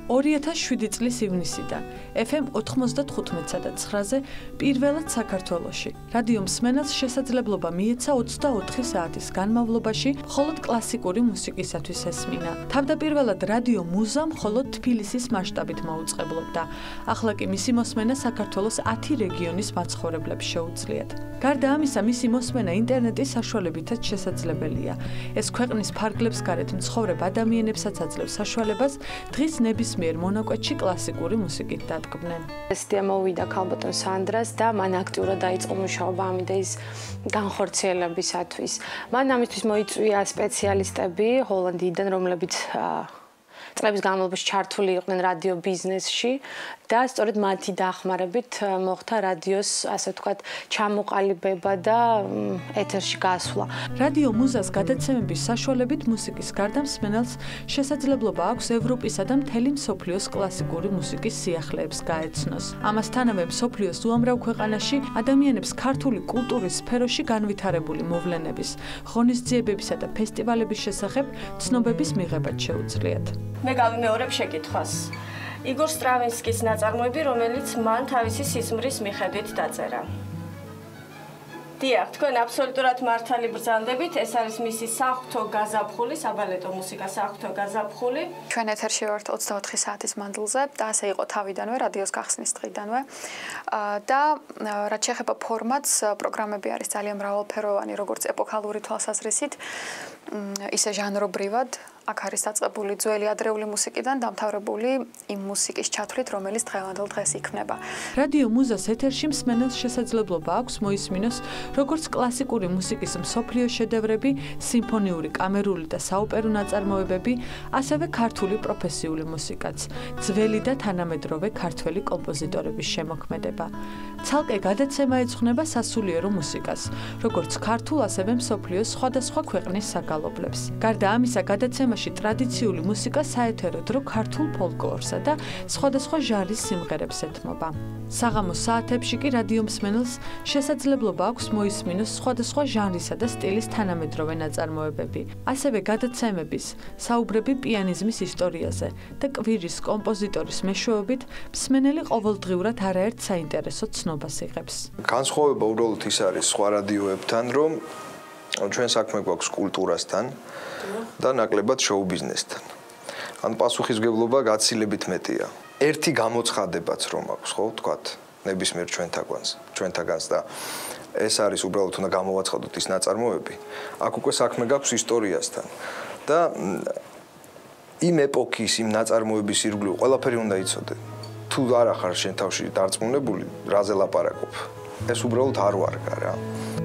2007 წლის ივნისიდან FM 95-სა და 9-ზე პირველად საქართველოში რადიო მსმენელს შესაძლებლობა მიეცა 24 საათის განმავლობაში მხოლოდ კლასიკური მუსიკისათვის ესმინა. თავდაპირველად რადიო მუზა მხოლოდ თბილისის მასშტაბით მოუწყებლობდა. ახლა კი მისი მოსმენა საქართველოს 10 რეგიონის მაცხოვრებლებს შეუძლიათ. გარდა ამისა, მისი მოსმენა ინტერნეტის საშუალებითაც შესაძლებელია. ეს ქვეყნის ფარგლებს გარეთ მცხოვრებ ადამიანებსაც აძლევს საშუალებას დღის ნებისმიერ მონაკვეთში კლასიკური მუსიკით დატკბნენ. ესეთი მოვიდა ქალბატონ სანდრას და მან აქტიურად დაიწყო მუშაობა ამ იდეის განხორციელებისათვის. მან ამისთვის მოიწვია სპეციალისტები ჰოლანდიიდან, რომლებიც წლების განმავლობაში ჩართული იყვნენ რადიო ბიზნესში და სწორედ მათი დახმარებით მოხდა რადიოს, ასე ვთქვათ, ჩამოყალიბება და ეთერში გასვლა. რადიო მუზას გადაცემების საშუალებით მუსიკის გარდა მსმენელს შესაძლებლობა აქვს ევროპისა და მთელი მსოფლიოს კლასიკური მუსიკის სიახლეებს გაეცნოს. ამასთანავე მსოფლიოს უამრავ ქვეყანაში ადამიანებს ქართული კულტურის სფეროში განვითარებული მოვლენების, ღონისძიებებისა და ფესტივალების შესახებ ცნობების მიღებაც შეუძლიათ. მე გავიმეორებ შეკითხვას. იგორ სტრავინსკის ნაწარმოები, რომელიც მან თავისი სიზმრის მიხედვით დაწერა. დიახ, თქვენ აბსოლუტურად მართალი ბრძანდებით, ეს არის მისი საღვთო გაზაფხული, საბალეტო მუსიკა საღვთო გაზაფხული. ჩვენ ეთერში ვართ 24 საათის მანძილზე და ასე იყო თავიდანვე, რადიოს გახსნის დღიდანვე. და რაც შეეხება ფორმატს, პროგრამები არის ძალიან მრავალფეროვანი, როგორც ეპოქალური თვალსაზრისით, ისე ჟანრობრივად. აქ არის დაწყებული ძველი ადრეული მუსიკიდან დამთავრებული იმ მუსიკის ჩათვლით, რომელიც დღევანდელ დღეს იქმნება. რადიო მუზას ეთერში მსმენელს შესაძლებლობა აქვს მოისმინოს როგორც კლასიკური მუსიკის მსოფლიო შედევრები, სიმფონიური, კამერული და საოპერო ნაწარმოებები, ასევე ქართული პროფესიული მუსიკაც, ძველი და თანამედროვე ქართველი კომპოზიტორების შემოქმედება. ცალკე გადაცემა ეძღვნება სასულიერო მუსიკას, როგორც ქართულ, ასევე მსოფლიოს სხვადასხვა ქვეყნის საგალობლებს. გარდა ამისა, გადაცემაში ტრადიციული მუსიკა საეთერო დრო ქართულ ფოლკლორსა და სხვადასხვა ჟანრის სიმღერებს ეთმობა. საღამოს საათებში კი რადიო მსმენელს შესაძლებლობა აქვს მოისმინოს სხვადასხვა ჟანრისა და სტილის თანამედროვე ნაწარმოებები. ასევე გადაცემების საუბრები პიანიზმის ისტორიაზე და კვირის კომპოზიტორის მეშვეობით მსმენელი ყოველდღიურად არაერთ საინტერესო ცნობას იღებს. განსხვავება უბრალოდ ის არის სხვა რადიოებთან, რომ ჩვენ საქმე გვაქვს კულტურასთან და ნაკლებად შოუ-ბიზნესთან. ან პასუხისმგებლობა გაცილებით მეტია. ერთი გამოცხადებაც რომ აქვს, ხო, ვთქვათ, ნებისმიერ ჩვენთაგანს და ეს არის უბრალოდ უნდა გამოვაცხადოთ ის ნაწარმოები. აქ უკვე საქმე გაქვს ისტორიასთან და იმ ეპოქის, იმ ნაწარმოების ირგვლივ ყველაფერი უნდა იცოდე. თუ არ ახარ შენ თავში დარწმუნებული, რაზე ლაპარაკობ? ეს უბრალოდ არ ვარგა რა.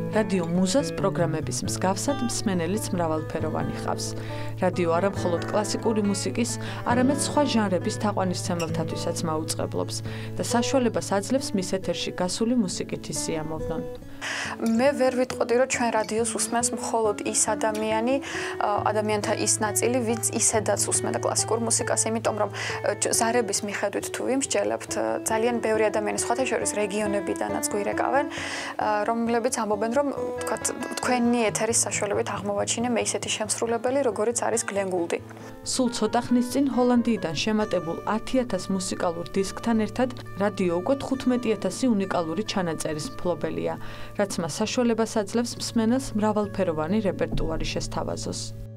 რადიო მუზას პროგრამების მსგავსად მსმენელიც მრავალფეროვანი ხავს. რადიო არა მხოლოდ კლასიკური მუსიკის, არამედ სხვა ჟანრების თაყვანისმცემელთათვისაც მაუწყებლობს და საშუალებას აძლევს მის ეთერში გასული მუსიკითი სიამოვნონ. მე ვერ ვიტყოდი, რომ ჩვენ რადიოს უსმენს მხოლოდ ის ადამიანთა ის ნაწილი, ვინც ისედაც უსმენდა კლასიკურ მუსიკას, იმიტომ რომ ზარების მიხედვით თუ ვიმსჯელებთ, ძალიან ბევრი ადამიანი სხვათა შორის რეგიონებიდანაც გვირეკავენ, რომლებიც ამბობენ, რომ თქვენი ეთერის საშუალებით აღმოვაჩინე მე ისეთი შემსრულებელი, როგორიც არის გლენ გულდი. სულ ცოტა ხნის წინ ჰოლანდიიდან შემატებულ 10,000 მუსიკალურ დისკთან ერთად რადიო უკვე 15,000 უნიკალური ჩანაწერის მფლობელია, რაც მას საშუალებას აძლევს მსმენელს მრავალფეროვანი რეპერტუარი შესთავაზოს.